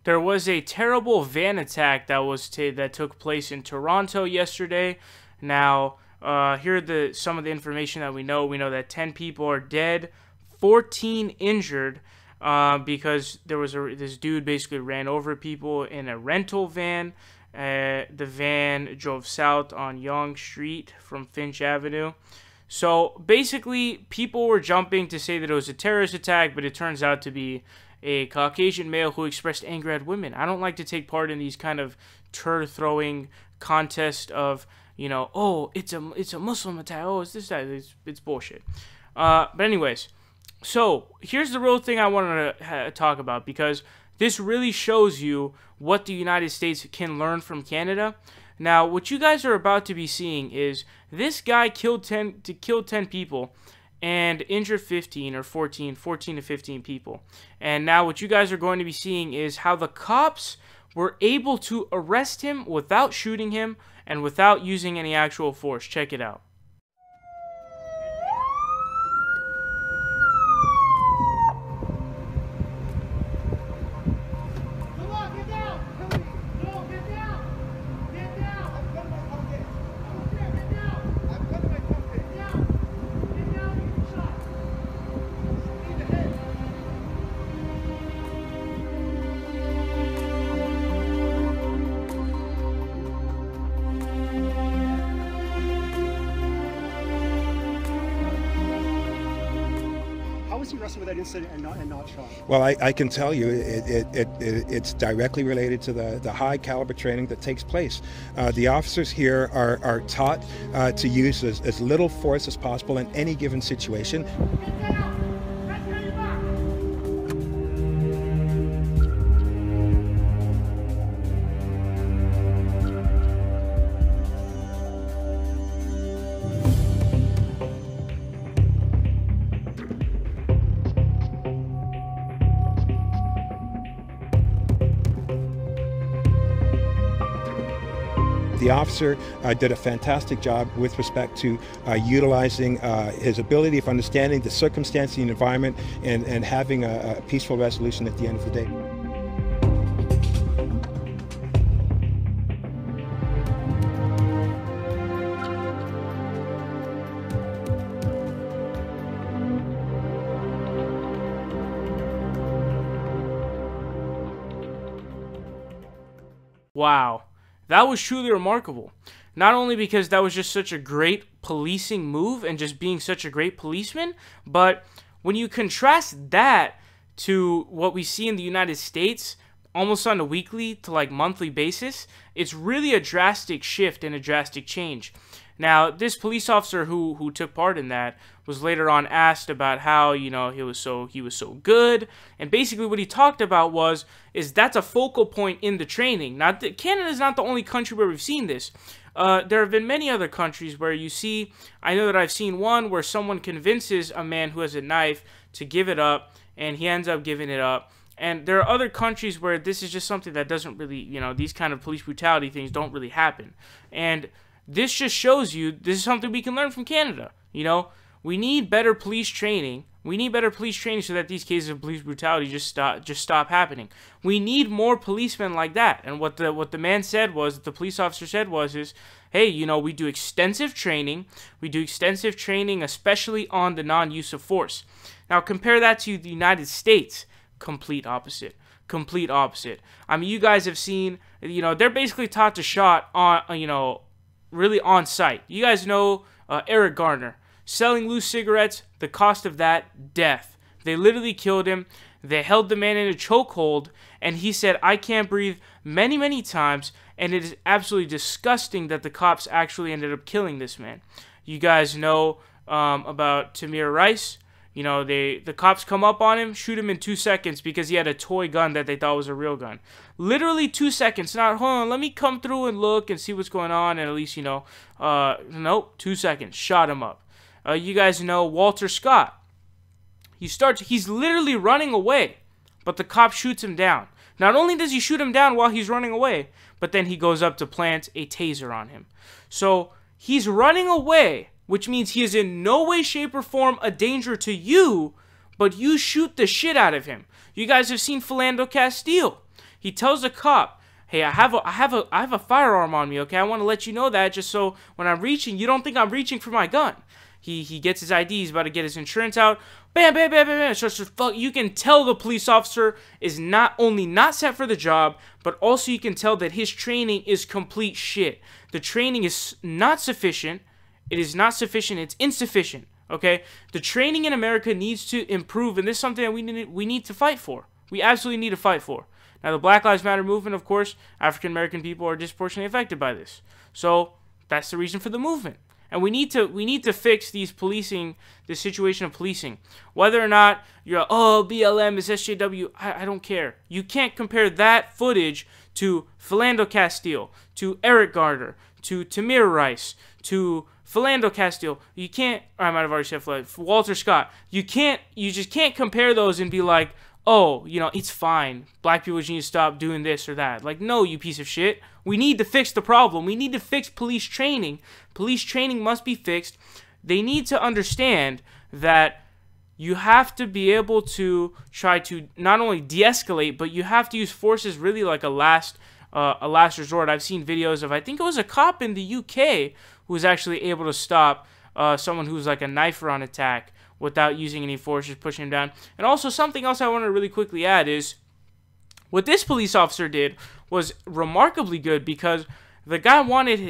there was a terrible van attack that took place in Toronto yesterday. Now, here are some of the information that we know. We know that 10 people are dead, 14 injured, because there was this dude basically ran over people in a rental van. The van drove south on Yonge Street from Finch Avenue. So basically, people were jumping to say that it was a terrorist attack, but it turns out to be a Caucasian male who expressed anger at women. I don't like to take part in these kind of turd-throwing contests of, you know, oh, it's a Muslim attack, oh, it's this, that, it's bullshit. But anyways, so here's the real thing I wanted to talk about, because this really shows you what the United States can learn from Canada. Now, what you guys are about to be seeing is this guy killed 10 people and injured 15 or 14 to 15 people. And now what you guys are going to be seeing is how the cops were able to arrest him without shooting him and without using any actual force. Check it out. Was he arrested with that incident and not shot? Well, I can tell you it's directly related to the high caliber training that takes place. The officers here are taught to use as little force as possible in any given situation. The officer did a fantastic job with respect to utilizing his ability of understanding the circumstance, the environment, and having a peaceful resolution at the end of the day. Wow. That was truly remarkable. Not only because that was just such a great policing move and just being such a great policeman, but when you contrast that to what we see in the United States almost on a weekly to like monthly basis, it's really a drastic shift and a drastic change. Now, this police officer who took part in that was later on asked about how, you know, he was so good, and basically what he talked about is that's a focal point in the training. Not that Canada is not the only country where we've seen this. There have been many other countries where you see, I know that I've seen one where someone convinces a man who has a knife to give it up, and he ends up giving it up. And there are other countries where this is just something that doesn't really, you know, these kind of police brutality things don't really happen. And this just shows you this is something we can learn from Canada. You know, we need better police training. We need better police training so that these cases of police brutality just stop happening. We need more policemen like that. And what the man said was, the police officer said is, hey, you know, we do extensive training. We do extensive training, especially on the non-use of force. Now compare that to the United States. Complete opposite. Complete opposite. I mean, you guys have seen, you know, they're basically taught to shot on, you know, really on site. You guys know Eric Garner. Selling loose cigarettes, the cost of that, death. They literally killed him. They held the man in a chokehold, and he said, I can't breathe, many, many times, and it is absolutely disgusting that the cops actually ended up killing this man. You guys know about Tamir Rice. You know, the cops come up on him, shoot him in 2 seconds because he had a toy gun that they thought was a real gun. Literally 2 seconds. Not, hold on, let me come through and look and see what's going on, and at least, you know, nope, 2 seconds. Shot him up. You guys know Walter Scott. He's literally running away, but the cop shoots him down. Not only does he shoot him down while he's running away, but then he goes up to plant a taser on him. So he's running away, which means he is in no way, shape, or form a danger to you, but you shoot the shit out of him. You guys have seen Philando Castile. He tells the cop, hey, I have a firearm on me, okay? I want to let you know that just so when I'm reaching, you don't think I'm reaching for my gun. He gets his ID, he's about to get his insurance out. Bam, bam, bam, bam, bam. So fuck, you can tell the police officer is not only not set for the job, but also you can tell that his training is complete shit. The training is not sufficient. It is not sufficient. It's insufficient, okay? The training in America needs to improve, and this is something that we need to fight for. We absolutely need to fight for. Now, the Black Lives Matter movement, of course, African-American people are disproportionately affected by this. So that's the reason for the movement. And we need to fix the situation of policing. Whether or not you're, oh, BLM is SJW, I don't care. You can't compare that footage to Philando Castile, to Eric Garner, to Tamir Rice, to Philando Castile. You can't, I might have already said Walter Scott. You just can't compare those and be like, oh, you know, it's fine. Black people just need to stop doing this or that. Like, no, you piece of shit. We need to fix the problem. We need to fix police training. Police training must be fixed. They need to understand that you have to be able to try to not only de-escalate, but you have to use force as really like a last resort. I've seen videos of, I think it was a cop in the UK who was actually able to stop someone who was like a knifer on attack without using any force, just pushing him down. And also something else I want to really quickly add is what this police officer did was remarkably good because the guy wanted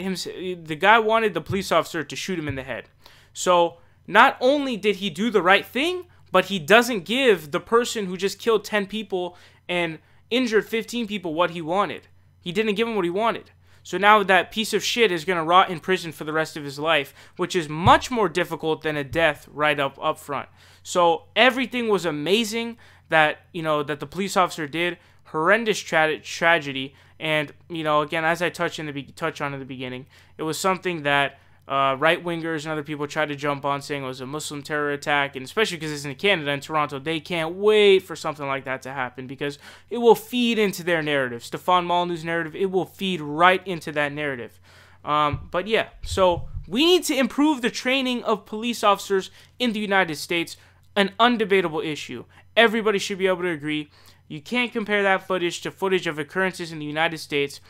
the police officer to shoot him in the head. So not only did he do the right thing, but he doesn't give the person who just killed 10 people and injured 15 people what he wanted. He didn't give him what he wanted. So now that piece of shit is going to rot in prison for the rest of his life, which is much more difficult than a death right up front. So everything was amazing that, you know, that the police officer did. Horrendous tragedy. And, you know, again, as I touch on in the beginning, it was something that right-wingers and other people tried to jump on, saying it was a Muslim terror attack, and especially because it's in Canada and Toronto, they can't wait for something like that to happen because it will feed into their narrative. Stefan Molyneux's narrative, it will feed right into that narrative. But yeah, so we need to improve the training of police officers in the United States, an undebatable issue. Everybody should be able to agree. You can't compare that footage to footage of occurrences in the United States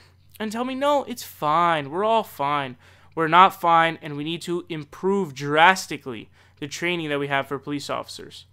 and tell me, no, it's fine. We're all fine. We're not fine, and we need to improve drastically the training that we have for police officers.